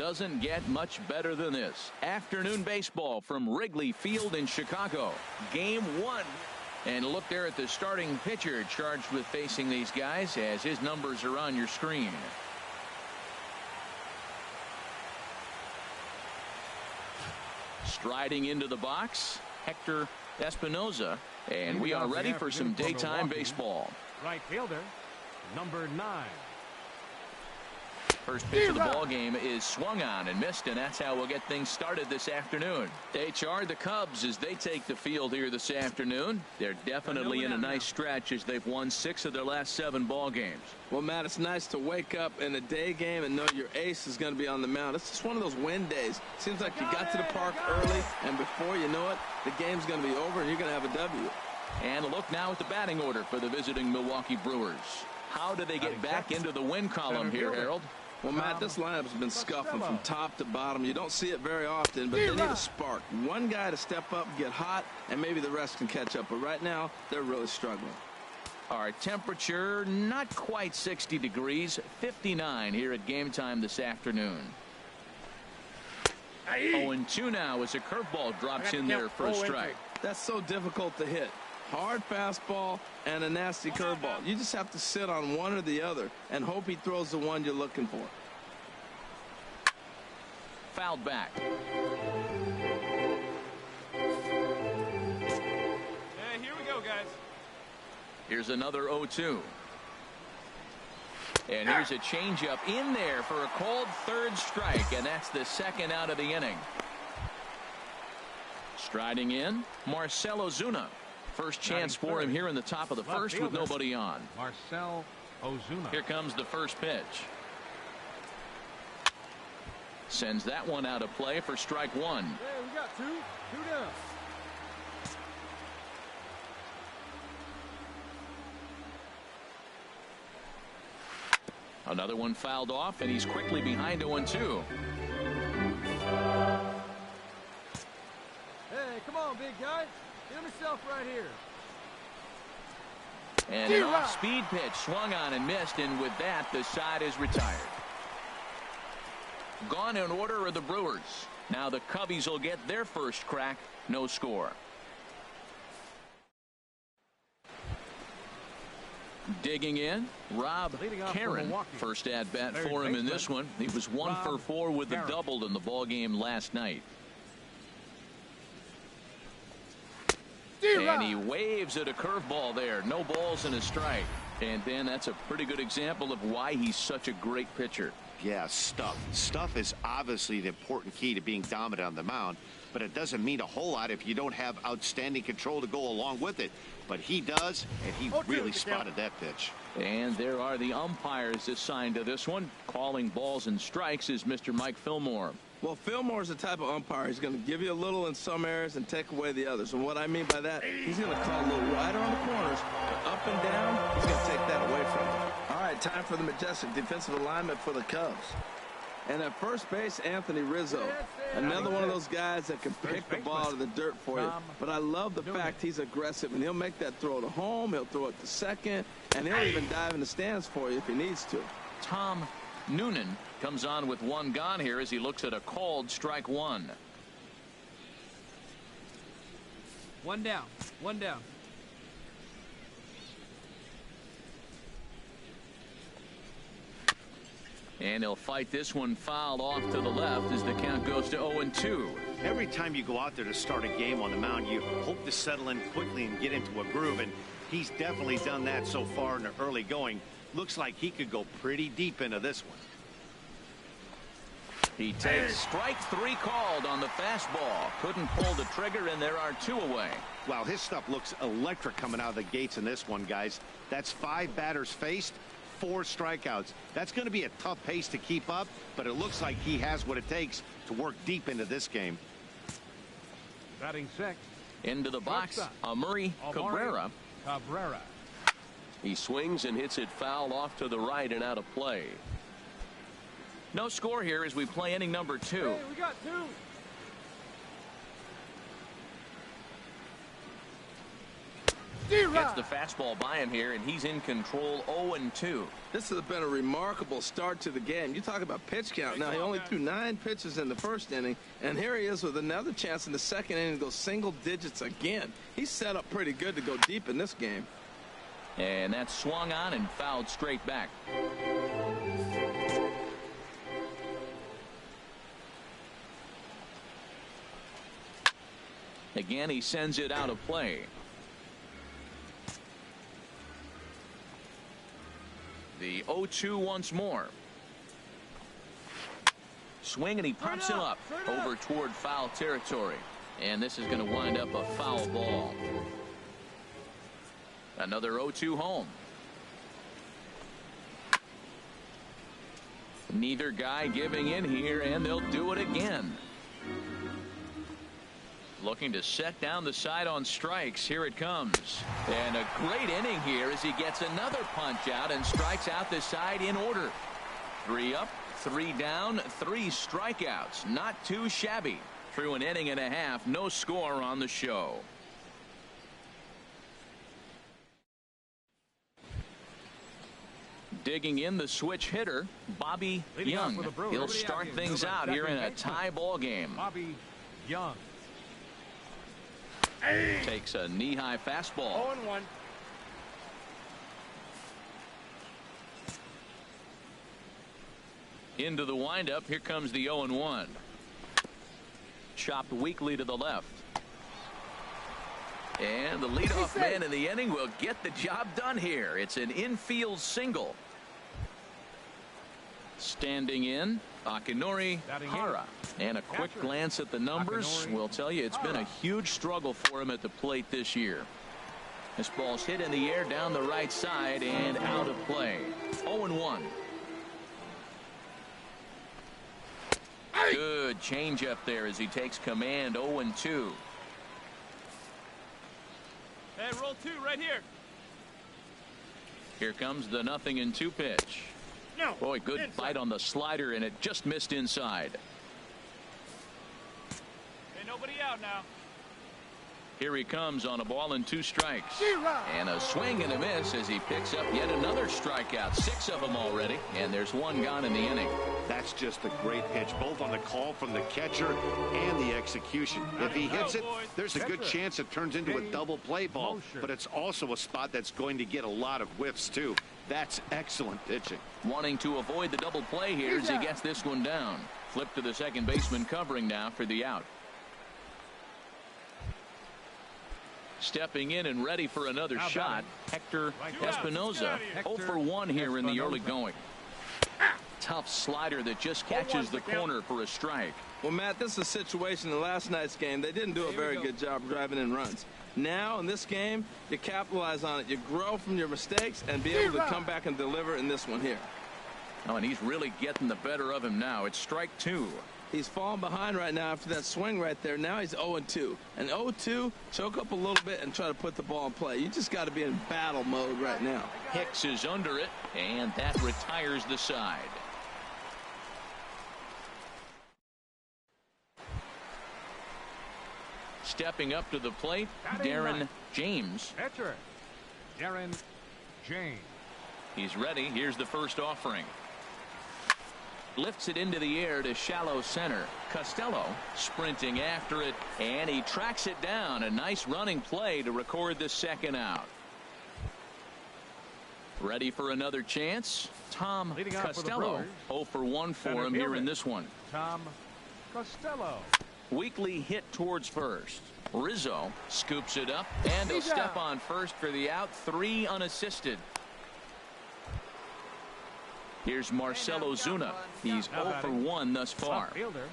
doesn't get much better than this. Afternoon baseball from Wrigley Field in Chicago. Game 1. And look there at the starting pitcher charged with facing these guys as his numbers are on your screen. Striding into the box, Hector Espinoza. And we are ready for some daytime baseball. Right fielder, number 9. First pitch of the ball game is swung on and missed, and that's how we'll get things started this afternoon. HR, the Cubs, as they take the field here this afternoon. They're definitely in a nice stretch as they've won 6 of their last 7 ball games. Well, Matt, it's nice to wake up in a day game and know your ace is going to be on the mound. It's just one of those win days. Seems like you got to the park early, and before you know it, the game's going to be over and you're going to have a W. And a look now at the batting order for the visiting Milwaukee Brewers. How do they get back into the win column here, Harold? Well, Matt, this lineup's been scuffling from top to bottom. You don't see it very often, but they need a spark. One guy to step up, get hot, and maybe the rest can catch up. But right now, they're really struggling. Our temperature, not quite 60 degrees, 59 here at game time this afternoon. 0-2 now as a curveball drops in there for a strike. That's so difficult to hit. Hard fastball and a nasty curveball. You just have to sit on one or the other and hope he throws the one you're looking for. Fouled back. Hey, here we go, guys. Here's another 0-2. And here's a changeup in there for a called third strike, and that's the second out of the inning. Striding in, Marcell Ozuna. First chance for him here in the top of the first with nobody on. Marcell Ozuna. Here comes the first pitch. Sends that one out of play for strike 1. Hey, we got 2 down. Another one fouled off, and he's quickly behind 0-2. Hey, come on, big guy. Get himself right here. And an off-speed pitch swung on and missed, and with that, the side is retired. Gone in order are the Brewers. Now the Cubbies will get their first crack. No score. Digging in, Rob Karen. First at bat for him in this one. He was 1 for 4 with a double in the ball game last night. And he waves at a curveball there. No balls and a strike. And then that's a pretty good example of why he's such a great pitcher. Yeah, stuff. Stuff is obviously the important key to being dominant on the mound, but it doesn't mean a whole lot if you don't have outstanding control to go along with it. But he does, and he really spotted that pitch. And there are the umpires assigned to this one. Calling balls and strikes is Mr. Mike Fillmore. Well, Fillmore's the type of umpire. He's going to give you a little in some areas and take away the others. And what I mean by that, he's going to call a little wider on the corners, but up and down, he's going to take that away from him. All right, time for the majestic defensive alignment for the Cubs. And at first base, Anthony Rizzo. Another one of those guys that can pick the ball out of the dirt for you. But I love the fact he's aggressive, and he'll make that throw to home. He'll throw it to second, and he'll even dive in the stands for you if he needs to. Tom Noonan comes on with 1 gone here as he looks at a called strike 1. 1 down. 1 down. And he'll fight this one fouled off to the left as the count goes to 0-2. Every time you go out there to start a game on the mound, you hope to settle in quickly and get into a groove, and he's definitely done that so far in the early going. Looks like he could go pretty deep into this one. He takes strike 3 called on the fastball. Couldn't pull the trigger, and there are 2 away. Wow, his stuff looks electric coming out of the gates in this one, guys. That's 5 batters faced, 4 strikeouts. That's going to be a tough pace to keep up, but it looks like he has what it takes to work deep into this game. Batting 6. Into the box, Amuri Cabrera. He swings and hits it foul off to the right and out of play. No score here as we play inning number 2. Hey, we got 2. Gets the fastball by him here, and he's in control 0-2. This has been a remarkable start to the game. You talk about pitch count. Now, he only threw 9 pitches in the first inning, and here he is with another chance in the second inning to go single digits again. He's set up pretty good to go deep in this game. And that's swung on and fouled straight back. Again, he sends it out of play. The 0-2 once more. Swing, and he pops him up over toward foul territory. And this is going to wind up a foul ball. Another 0-2 home. Neither guy giving in here, and they'll do it again. Looking to set down the side on strikes. Here it comes. And a great inning here as he gets another punch out and strikes out the side in order. 3 up, 3 down, 3 strikeouts. Not too shabby. Through an inning and a half, no score on the show. Digging in the switch hitter, Bobby Young. He'll start things out here in a tie ball game. Bobby Young. Takes a knee-high fastball. 0-1. Into the windup. Here comes the 0-1. Chopped weakly to the left. And the leadoff man in the inning will get the job done here. It's an infield single. Standing in, Akinori Hara. And a quick glance at the numbers will tell you it's been a huge struggle for him at the plate this year. This ball's hit in the air down the right side and out of play. 0-1. Good changeup there as he takes command. 0-2. Hey, roll 2 right here. Here comes the 0-2 pitch. No. Boy, good bite on the slider, and it just missed inside. Hey, nobody out now. Here he comes on a ball and 2 strikes. And a swing and a miss as he picks up yet another strikeout. 6 of them already, and there's 1 gone in the inning. That's just a great pitch, both on the call from the catcher and the execution. If he hits it, there's a good chance it turns into a double play ball, but it's also a spot that's going to get a lot of whiffs too. That's excellent pitching. Wanting to avoid the double play here as he gets this one down. Flip to the second baseman covering now for the out. Stepping in and ready for another shot, Hector Espinoza. 0 for 1 here in the early going. Tough slider that just catches the corner for a strike. Well, Matt, this is a situation in last night's game. They didn't do a very good job driving in runs. Now, in this game, you capitalize on it. You grow from your mistakes and be able to come back and deliver in this one here. Oh, and he's really getting the better of him now. It's strike 2. He's falling behind right now after that swing right there. Now he's 0-2. And 0-2, choke up a little bit and try to put the ball in play. You just got to be in battle mode right now. Hicks is under it, and that retires the side. Stepping up to the plate, Darren James. Catcher, Darren James. He's ready. Here's the first offering. Lifts it into the air to shallow center. Costello sprinting after it, and he tracks it down. A nice running play to record the second out. Ready for another chance. Tom Costello. 0 for 1 for him here in this one. Tom Costello. Weakly hit towards first. Rizzo scoops it up, and he'll step on first for the out. 3 unassisted. Here's Marcell Ozuna. He's 0 for 1 thus far. Fielder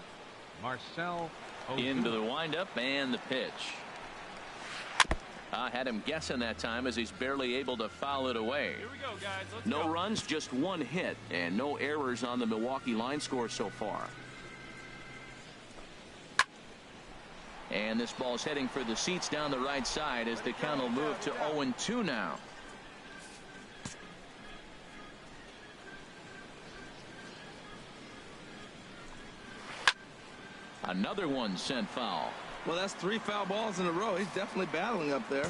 Marcell Ozuna. Into the windup and the pitch. I had him guessing that time as he's barely able to foul it away. Here we go, guys. Let's no go. runs, just 1 hit, and no errors on the Milwaukee line score so far. And this ball's heading for the seats down the right side as the count will move to 0-2 now. Another one sent foul. Well, that's 3 foul balls in a row. He's definitely battling up there.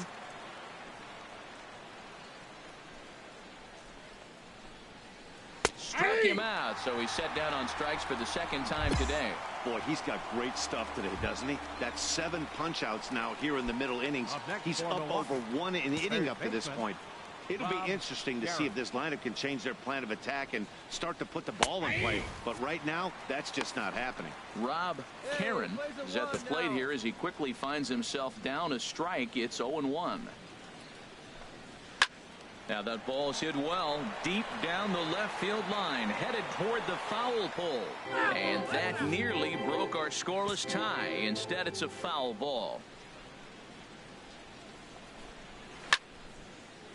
struck him out, so he's set down on strikes for the second time today. Boy, he's got great stuff today, doesn't he? That's 7 punch-outs now here in the middle innings. He's up over 1 inning up to this point. It'll be interesting to see if this lineup can change their plan of attack and start to put the ball in play. But right now, that's just not happening. Rob Karen is at the plate here as he quickly finds himself down a strike. It's 0-1. Now that ball's hit well deep down the left field line, headed toward the foul pole. And that nearly broke our scoreless tie. Instead, it's a foul ball.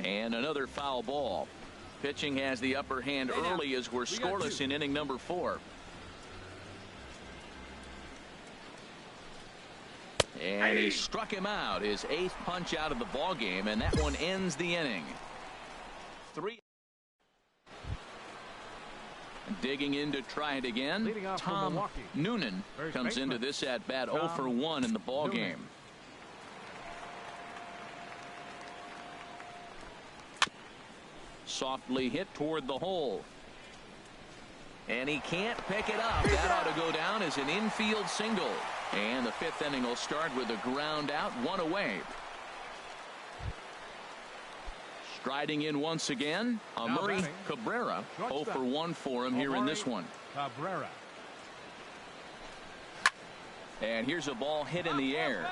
And another foul ball. Pitching has the upper hand early as we're scoreless in inning number 4. And he struck him out, his 8th punch out of the ball game, and that one ends the inning. 3. Digging in to try it again. Tom Noonan comes into this at bat 0 for 1 in the ball game. Softly hit toward the hole. And he can't pick it up. That ought to go down as an infield single. And the 5th inning will start with a ground out, 1 away. Striding in once again, Murray Cabrera. 0 for 1 for him here in this one. Cabrera. And here's a ball hit in the air.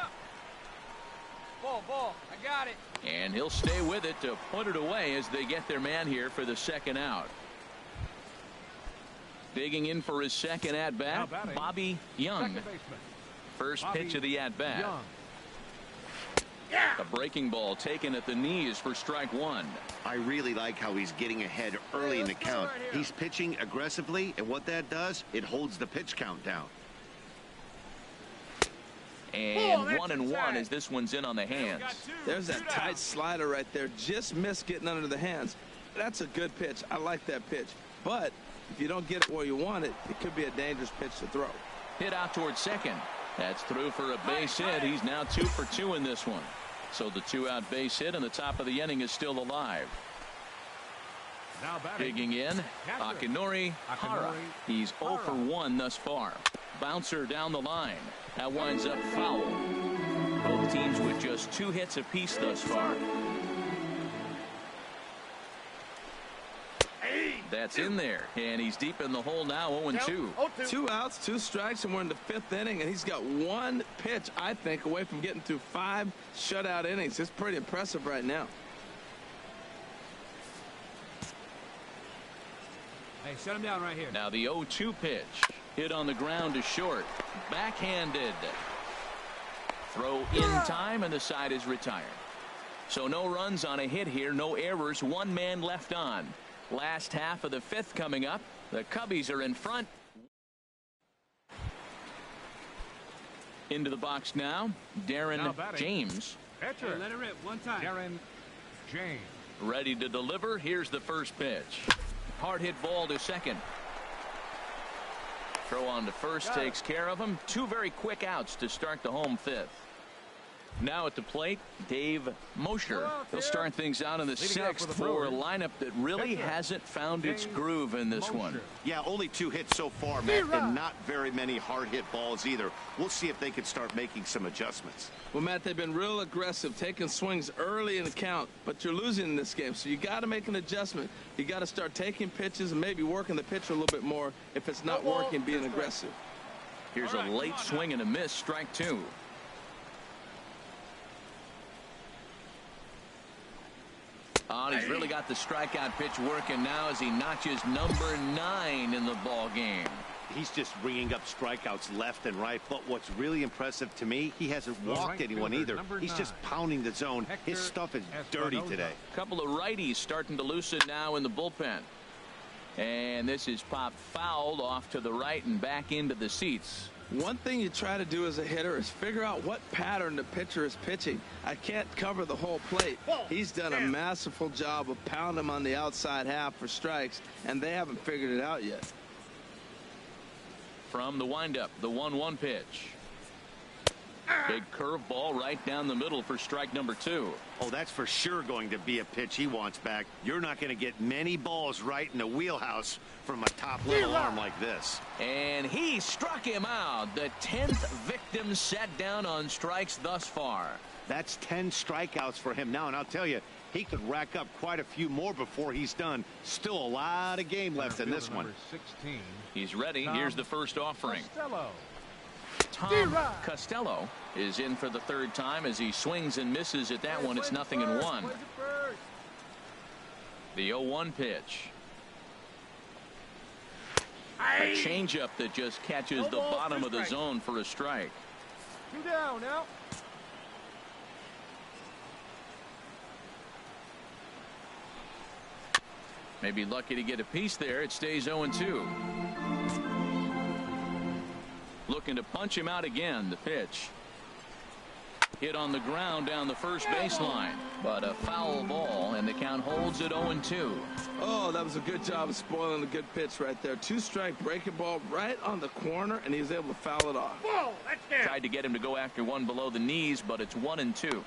Ball, I got it. And he'll stay with it to put it away as they get their man here for the 2nd out. Digging in for his 2nd at bat, Bobby Young. First pitch of the at bat. A breaking ball taken at the knees for strike 1. I really like how he's getting ahead early in the count. He's pitching aggressively, and what that does, it holds the pitch count down. And 1-1 as this one's in on the hands. There's that tight slider right there. Just missed getting under the hands. That's a good pitch. I like that pitch. But if you don't get it where you want it, it could be a dangerous pitch to throw. Hit out towards second. That's through for a base hit. He's now 2 for 2 in this one. So the 2-out base hit and the top of the inning is still alive. Digging in, Akinori Hara. He's 0 for 1 thus far. Bouncer down the line. That winds up foul. Both teams with just 2 hits apiece thus far. That's in there, and he's deep in the hole now. 0-2. 2 outs, 2 strikes, and we're in the 5th inning, and he's got 1 pitch, I think, away from getting through 5 shutout innings. It's pretty impressive right now. Hey, shut him down right here. Now the 0-2 pitch. Hit on the ground to short. Backhanded. Throw in time, and the side is retired. So no runs on a hit here, no errors, 1 man left on. Last half of the 5th coming up. The Cubbies are in front. Into the box now, Darren James. Pitcher. Let it rip one time. Darren James. Ready to deliver. Here's the first pitch. Hard hit ball to second. Throw on to first takes care of him. 2 very quick outs to start the home 5th. Now at the plate, Dave Mosher. He'll start things out in the 6th for a lineup that really hasn't found its groove in this one. Yeah, only 2 hits so far, Matt, and not very many hard hit balls either. We'll see if they can start making some adjustments. Well, Matt, they've been real aggressive, taking swings early in the count, but you're losing in this game, so you got to make an adjustment. You got to start taking pitches and maybe working the pitcher a little bit more if it's not working, being aggressive. Here's a late swing and a miss, strike 2. Oh, he's really got the strikeout pitch working now as he notches number 9 in the ball game. He's just ringing up strikeouts left and right, but what's really impressive to me, he hasn't walked anyone either. He's just pounding the zone. His stuff is dirty today. A couple of righties starting to loosen now in the bullpen. And this is popped fouled off to the right and back into the seats. One thing you try to do as a hitter is figure out what pattern the pitcher is pitching. I can't cover the whole plate. He's done a masterful job of pounding him on the outside half for strikes, and they haven't figured it out yet. From the windup, the 1-1 pitch. Big curveball right down the middle for strike number 2. Oh, that's for sure going to be a pitch he wants back. You're not going to get many balls right in the wheelhouse from a top-level arm like this. And he struck him out. The 10th victim set down on strikes thus far. That's 10 strikeouts for him now, and I'll tell you, he could rack up quite a few more before he's done. Still a lot of game left in this one. 16. He's ready. Here's the first offering. Costello. Tom Costello is in for the 3rd time as he swings and misses at that one. It's 0-1. The 0-1 pitch. A changeup that just catches the bottom of the zone for a strike. 2 down now. Maybe lucky to get a piece there. It stays 0-2. Looking to punch him out again. The pitch. Hit on the ground down the first baseline. But a foul ball, and the count holds at 0-2. Oh, that was a good job of spoiling a good pitch right there. 2-strike breaking ball right on the corner, and he was able to foul it off. Whoa, that's down. Tried to get him to go after one below the knees, but it's 1-2.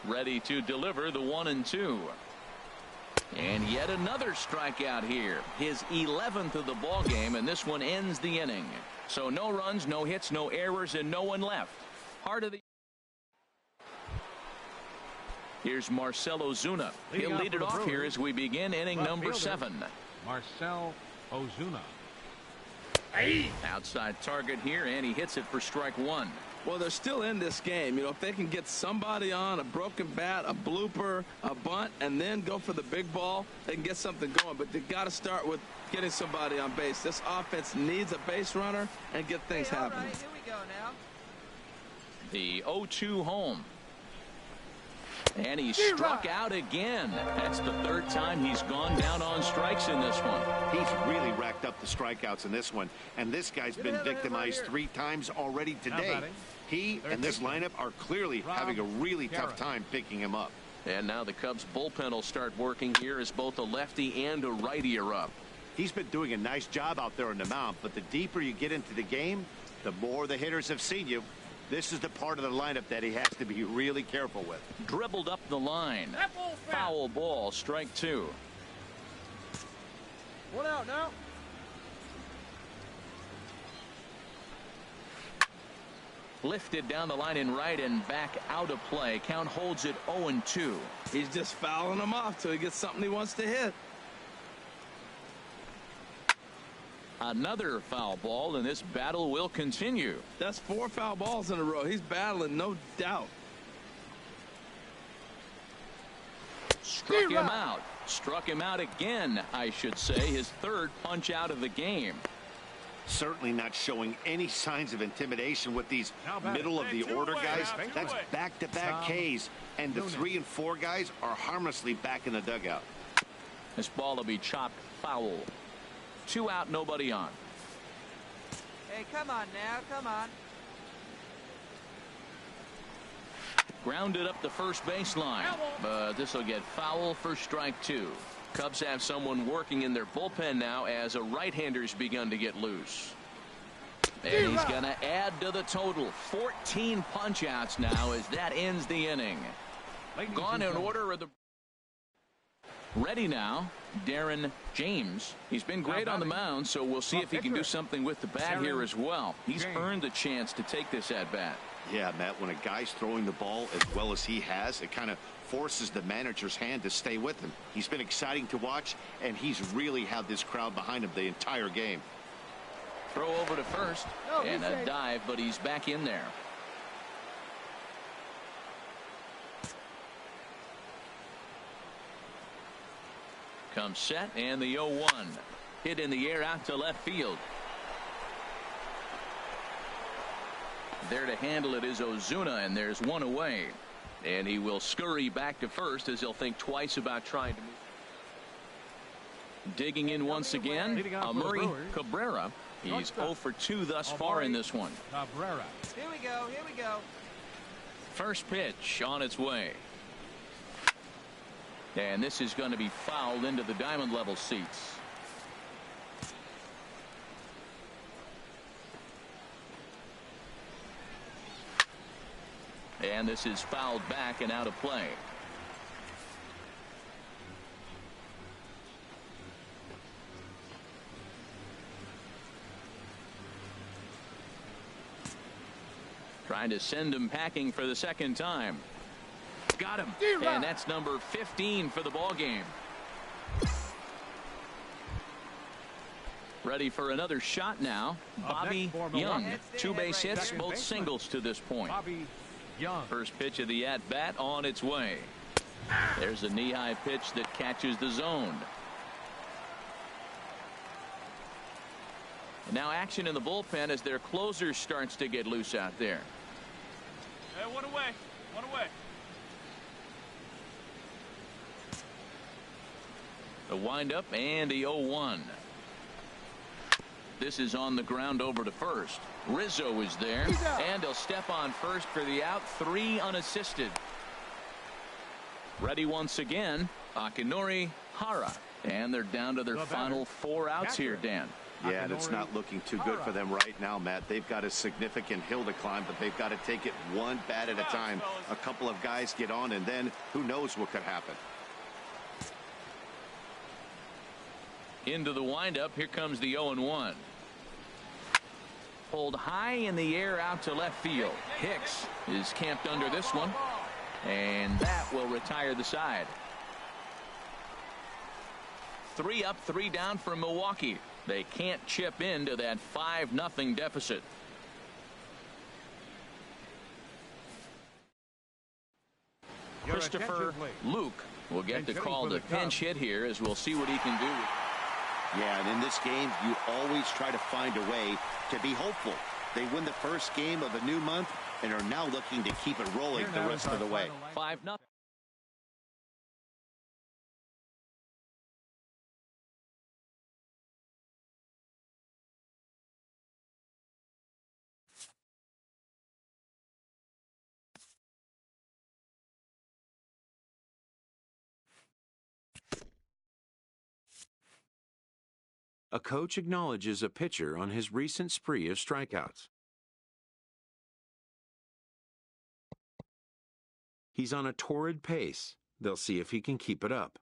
Ready to deliver the 1-2. And yet another strikeout here. His 11th of the ball game, and this one ends the inning. So no runs, no hits, no errors, and no one left. Heart of the. Here's Marcell Ozuna. He'll lead it off here as we begin inning number 7. Marcell Ozuna. Outside target here, and he hits it for strike 1. Well, they're still in this game. You know, if they can get somebody on, a broken bat, a blooper, a bunt, and then go for the big ball, they can get something going. But they got to start with getting somebody on base. This offense needs a base runner and get things happening. Right, here we go now. The 0-2 home. And he struck out again. That's the 3rd time he's gone down on strikes in this one. He's really racked up the strikeouts in this one, and this guy's been victimized 3 times already today. He and this lineup are clearly having a really tough time picking him up. And now the Cubs bullpen will start working here as both a lefty and a righty are up. He's been doing a nice job out there on the mound, but the deeper you get into the game, the more the hitters have seen you. This is the part of the lineup that he has to be really careful with. Dribbled up the line. Foul ball, strike 2. 1 out now. Lifted down the line in right and back out of play. Count holds it 0-2. He's just fouling him off till he gets something he wants to hit. Another foul ball, and this battle will continue. That's 4 foul balls in a row. He's battling, no doubt. Struck him out. Struck him out again, I should say. His 3rd punch out of the game. Certainly not showing any signs of intimidation with these middle of the order guys. That's back-to-back Ks, and the 3 and 4 guys are harmlessly back in the dugout. This ball will be chopped foul. 2 out, nobody on. Hey, come on now, come on. Grounded up the first baseline, but this will get foul for strike 2. Cubs have someone working in their bullpen now as a right-hander's begun to get loose. And he's going to add to the total. 14 punch-outs now as that ends the inning. Gone in order of the. Ready now, Darren James. He's been great on the mound, so we'll see if he can do something with the bat here as well. He's earned the chance to take this at-bat. Yeah, Matt, when a guy's throwing the ball as well as he has, it kind of forces the manager's hand to stay with him. He's been exciting to watch, and he's really had this crowd behind him the entire game. Throw over to first, and a dive, but he's back in there. Comes set, and the 0-1. Hit in the air out to left field. There to handle it is Ozuna, and there's one away. And he will scurry back to first as he'll think twice about trying to move. Digging in once again, Murray Cabrera. He's 0 for 2 thus far in this one. Cabrera. Here we go, here we go. First pitch on its way. And this is going to be fouled into the diamond level seats. And this is fouled back and out of play. Trying to send him packing for the second time. Got him. And that's number 15 for the ball game. Ready for another shot now. Bobby Young. 2 base hits, both singles to this point. Bobby Young. First pitch of the at-bat on its way. There's a knee-high pitch that catches the zone. And now action in the bullpen as their closer starts to get loose out there. Hey, one away. One away. The windup and the 0-1. This is on the ground over to first. Rizzo is there, and he'll step on first for the out. 3 unassisted. Ready once again, Akinori Hara. And they're down to their final 4 outs here, Dan. Yeah, and it's not looking too good for them right now, Matt. They've got a significant hill to climb, but they've got to take it one bat at a time. A couple of guys get on, and then who knows what could happen. Into the windup. Here comes the 0-1. Pulled high in the air out to left field. Hicks is camped under this one, and that will retire the side. 3 up, 3 down for Milwaukee. They can't chip into that 5-0 deficit. Christopher Luke will get the call to pinch hit here, as we'll see what he can do. Yeah, and in this game, you always try to find a way to be hopeful. They win the first game of a new month and are now looking to keep it rolling the rest of the way. 5-0. A coach acknowledges a pitcher on his recent spree of strikeouts. He's on a torrid pace. They'll see if he can keep it up.